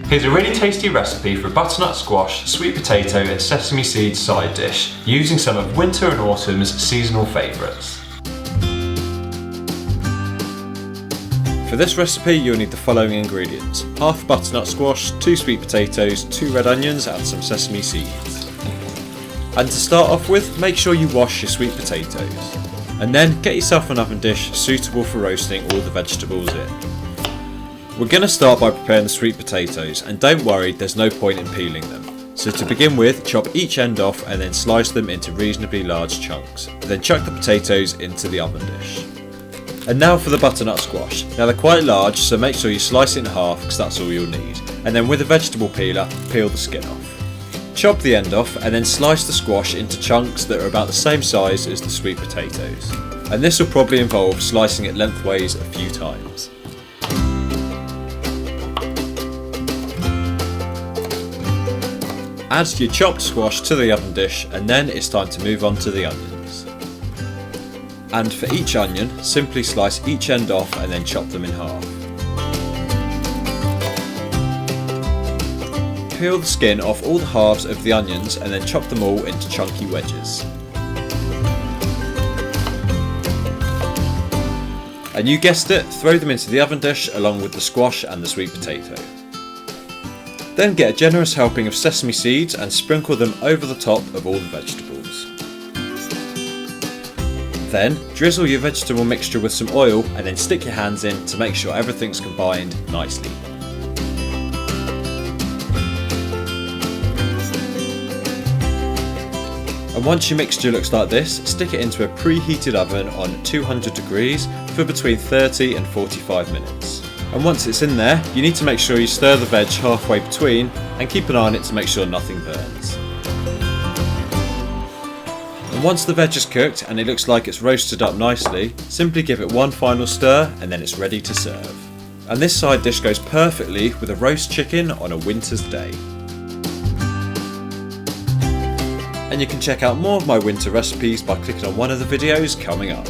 Here's a really tasty recipe for a butternut squash, sweet potato and sesame seeds side dish using some of winter and autumn's seasonal favourites. For this recipe you'll need the following ingredients: half butternut squash, 2 sweet potatoes, 2 red onions and some sesame seeds. And to start off with, make sure you wash your sweet potatoes. And then get yourself an oven dish suitable for roasting all the vegetables in. We're going to start by preparing the sweet potatoes, and don't worry, there's no point in peeling them. So to begin with, chop each end off and then slice them into reasonably large chunks. Then chuck the potatoes into the oven dish. And now for the butternut squash. Now they're quite large, so make sure you slice it in half because that's all you'll need. And then with a vegetable peeler, peel the skin off. Chop the end off and then slice the squash into chunks that are about the same size as the sweet potatoes. And this will probably involve slicing it lengthways a few times. Add your chopped squash to the oven dish and then it's time to move on to the onions. And for each onion, simply slice each end off and then chop them in half. Peel the skin off all the halves of the onions and then chop them all into chunky wedges. And you guessed it, throw them into the oven dish along with the squash and the sweet potato. Then get a generous helping of sesame seeds and sprinkle them over the top of all the vegetables. Then drizzle your vegetable mixture with some oil and then stick your hands in to make sure everything's combined nicely. And once your mixture looks like this, stick it into a preheated oven on 200 degrees for between 30 and 45 minutes. And once it's in there, you need to make sure you stir the veg halfway between and keep an eye on it to make sure nothing burns. And once the veg is cooked and it looks like it's roasted up nicely, simply give it one final stir and then it's ready to serve. And this side dish goes perfectly with a roast chicken on a winter's day. And you can check out more of my winter recipes by clicking on one of the videos coming up.